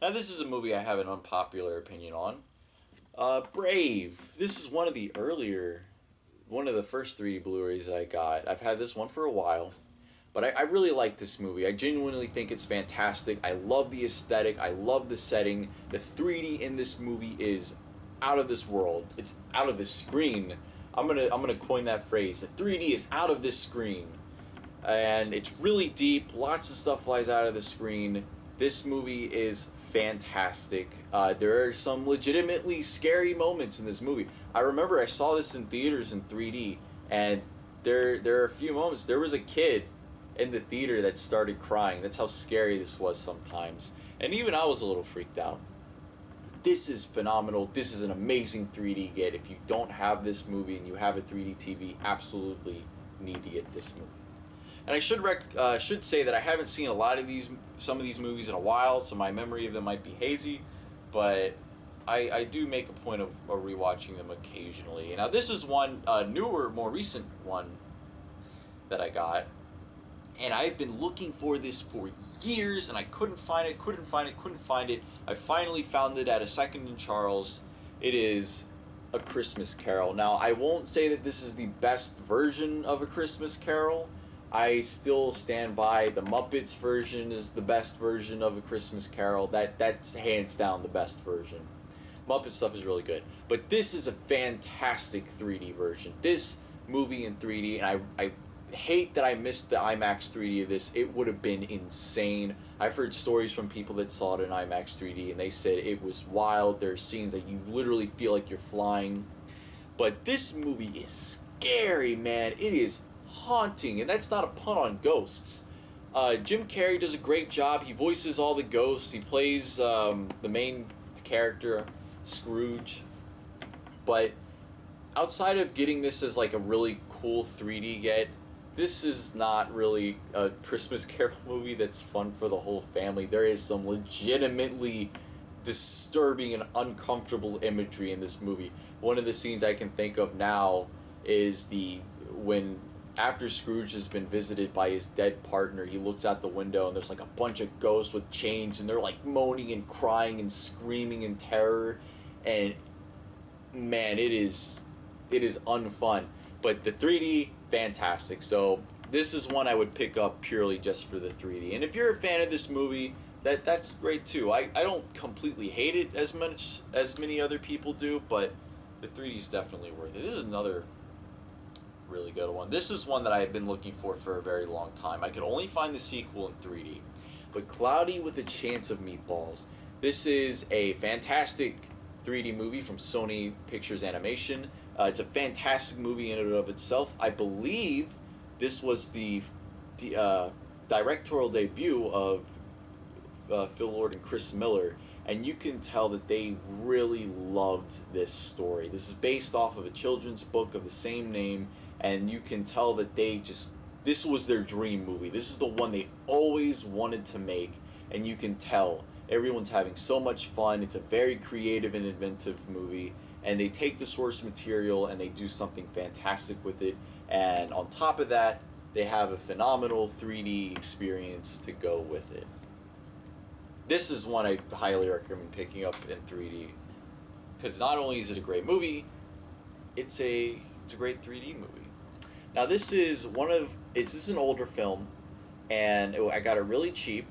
Now, this is a movie I have an unpopular opinion on. Brave. This is one of the first 3D Blu-rays I got. I've had this one for a while, but I really like this movie. I genuinely think it's fantastic. I love the aesthetic. I love the setting. The 3D in this movie is out of this world. It's out of this screen. I'm gonna coin that phrase. The 3D is out of this screen, and it's really deep. Lots of stuff flies out of the screen. This movie is fantastic. There are some legitimately scary moments in this movie. I remember I saw this in theaters in 3D, and there are a few moments. There was a kid in the theater that started crying. That's how scary this was sometimes. And even I was a little freaked out. This is phenomenal. This is an amazing 3D get. If you don't have this movie and you have a 3D TV, absolutely need to get this movie. And I should say that I haven't seen some of these movies in a while, so my memory of them might be hazy, but I do make a point of rewatching them occasionally. Now this is one newer, more recent one that I got, and I've been looking for this for years, and I couldn't find it. I finally found it at a Second and Charles. It is A Christmas Carol. Now, I won't say that this is the best version of A Christmas Carol. I still stand by the Muppets version is the best version of A Christmas Carol. That's hands down the best version. Muppet stuff is really good. But this is a fantastic 3D version. This movie in 3D, and I hate that I missed the IMAX 3D of this. It would have been insane. I've heard stories from people that saw it in IMAX 3D, and they said it was wild. There are scenes that you literally feel like you're flying. But this movie is scary, man. It is haunting, and that's not a pun on ghosts. Jim Carrey does a great job. He voices all the ghosts. He plays the main character, Scrooge. But outside of getting this as like a really cool 3D get, this is not really a Christmas Carol movie that's fun for the whole family. There is some legitimately disturbing and uncomfortable imagery in this movie. One of the scenes I can think of now is when after Scrooge has been visited by his dead partner, he looks out the window and there's like a bunch of ghosts with chains, and they're like moaning and crying and screaming in terror, and man, it is unfun. But the 3D, fantastic. So this is one I would pick up purely just for the 3D. And if you're a fan of this movie, that's great too. I don't completely hate it as much as many other people do, but the 3D is definitely worth it. This is another really good one. This is one that I have been looking for a very long time. I could only find the sequel in 3D, but Cloudy with a Chance of Meatballs. This is a fantastic 3D movie from Sony Pictures Animation. It's a fantastic movie in and of itself. I believe this was the directorial debut of Phil Lord and Chris Miller, and you can tell that they really loved this story. This is based off of a children's book of the same name, and you can tell that this was their dream movie. This is the one they always wanted to make, and you can tell everyone's having so much fun. It's a very creative and inventive movie, and they take the source material and they do something fantastic with it, and on top of that, they have a phenomenal 3D experience to go with it. This is one I highly recommend picking up in 3D, because not only is it a great movie, it's a great 3D movie. Now this is an older film, and I got it really cheap,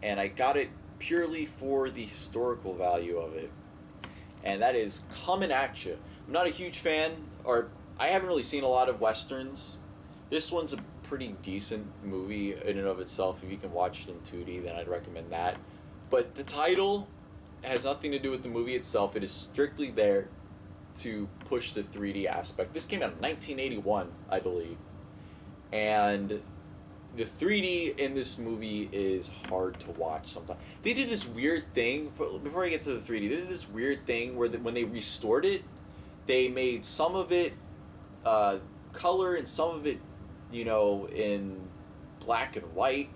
and I got it purely for the historical value of it, and that is Comin At Ya. I'm not a huge fan, or I haven't really seen a lot of westerns. This one's a pretty decent movie in and of itself. If you can watch it in 2D, then I'd recommend that. But the title has nothing to do with the movie itself. It is strictly there to push the 3D aspect. This came out in 1981, I believe, and the 3D in this movie is hard to watch sometimes. They did this weird thing, before I get to the 3D, they did this weird thing where when they restored it, they made some of it color and some of it, in black and white.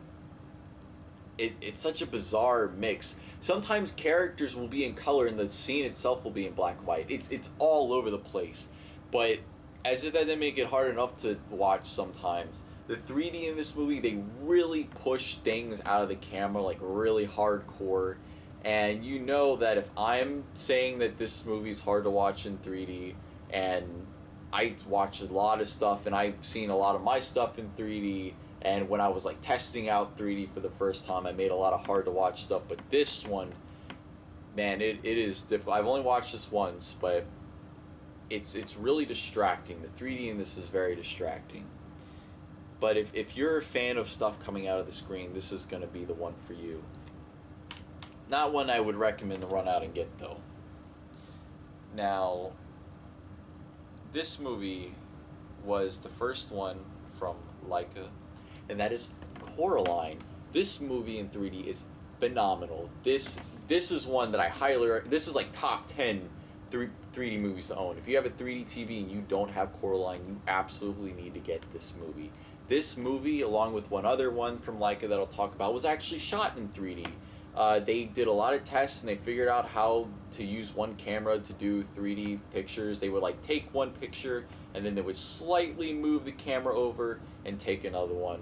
It's such a bizarre mix. Sometimes characters will be in color and the scene itself will be in black and white. It's all over the place. But as if that didn't make it hard enough to watch sometimes, the 3D in this movie, they really push things out of the camera like really hardcore, And you know that if I'm saying that this movie's hard to watch in 3D, and I watch a lot of stuff and I've seen a lot of my stuff in 3D, and when I was like testing out 3D for the first time, I made a lot of hard to watch stuff, but this one, man, it is difficult. I've only watched this once, but it's really distracting. The 3D in this is very distracting. But if you're a fan of stuff coming out of the screen, this is going to be the one for you. Not one I would recommend to run out and get, though. Now, this movie was the first one from Leica, and that is Coraline. This movie in 3D is phenomenal. This is one that I highly... This is like top 10 3D movies to own. If you have a 3D TV and you don't have Coraline, you absolutely need to get this movie. This movie, along with one other one from Leica that I'll talk about, was actually shot in 3D. They did a lot of tests and they figured out how to use one camera to do 3D pictures. They would like take one picture and then they would slightly move the camera over and take another one.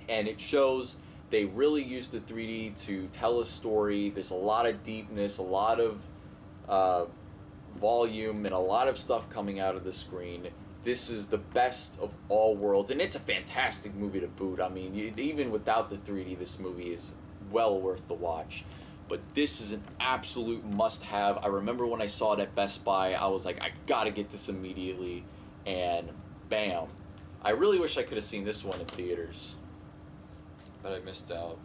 And it shows they really used the 3D to tell a story. There's a lot of deepness, a lot of volume, and a lot of stuff coming out of the screen. This is the best of all worlds, and it's a fantastic movie to boot. I mean, even without the 3D, this movie is well worth the watch. But this is an absolute must-have. I remember when I saw it at Best Buy, I was like, I gotta get this immediately, and bam. I really wish I could have seen this one in theaters, but I missed out.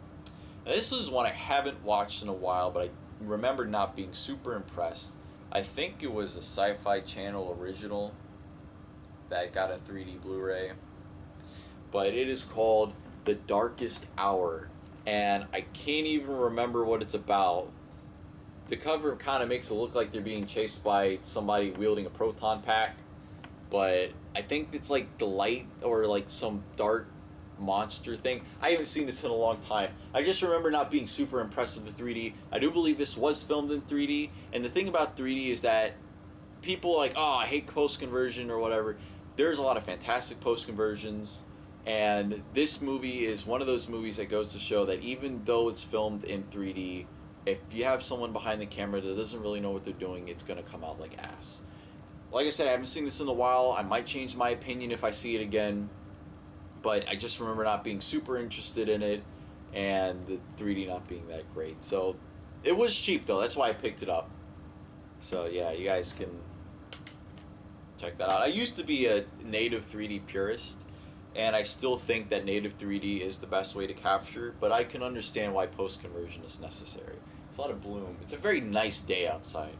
Now, this is one I haven't watched in a while, but I remember not being super impressed. I think it was a Sci-Fi Channel original that got a 3D Blu-ray, but it is called The Darkest Hour, and I can't even remember what it's about. The cover kind of makes it look like they're being chased by somebody wielding a proton pack, but I think it's like the light or like some dark monster thing. I haven't seen this in a long time. I just remember not being super impressed with the 3D. I do believe this was filmed in 3D, and the thing about 3D is that people are like, oh, I hate post-conversion or whatever. There's a lot of fantastic post-conversions, and this movie is one of those movies that goes to show that even though it's filmed in 3D, if you have someone behind the camera that doesn't really know what they're doing, it's going to come out like ass. Like I said, I haven't seen this in a while. I might change my opinion if I see it again, but I just remember not being super interested in it, and the 3D not being that great. So it was cheap, though. That's why I picked it up. So yeah, you guys can check that out. I used to be a native 3D purist, and I still think that native 3D is the best way to capture, but I can understand why post-conversion is necessary. There's a lot of bloom. It's a very nice day outside.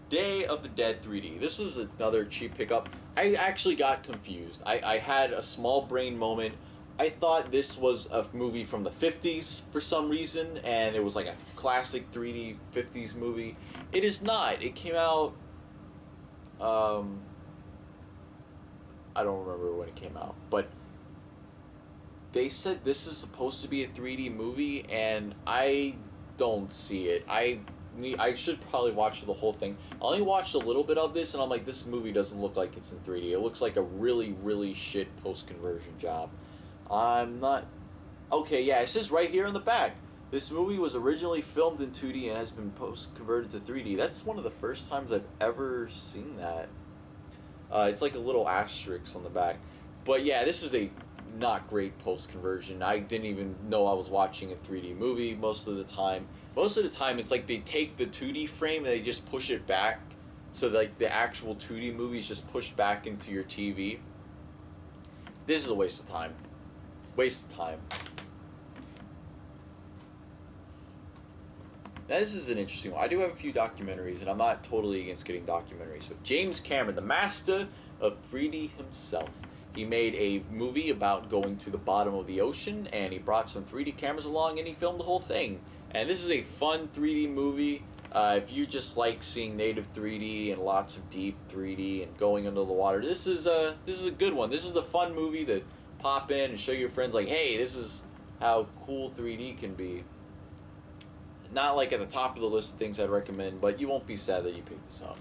Day of the Dead 3D. This is another cheap pickup. I actually got confused. I had a small brain moment. I thought this was a movie from the 50s for some reason, and it was like a classic 3D 50s movie. It is not. It came out... I don't remember when it came out, but they said this is supposed to be a 3D movie, and I don't see it. I should probably watch the whole thing. I only watched a little bit of this, and I'm like, this movie doesn't look like it's in 3D. It looks like a really, really shit post-conversion job. I'm not... Okay, yeah, it says right here on the back. This movie was originally filmed in 2D and has been post-converted to 3D. That's one of the first times I've ever seen that. It's like a little asterisk on the back. But yeah, this is a not great post-conversion. I didn't even know I was watching a 3D movie most of the time. Most of the time, it's like they take the 2D frame and they just push it back. So like the actual 2D movie is just pushed back into your TV. This is a waste of time. Waste of time. Now, this is an interesting one. I do have a few documentaries, and I'm not totally against getting documentaries. But James Cameron, the master of 3D himself, he made a movie about going to the bottom of the ocean, and he brought some 3D cameras along, and he filmed the whole thing. And this is a fun 3D movie. If you just like seeing native 3D and lots of deep 3D and going under the water, this is a good one. This is a fun movie to pop in and show your friends, like, hey, this is how cool 3D can be. Not like at the top of the list of things I'd recommend, but you won't be sad that you picked this up.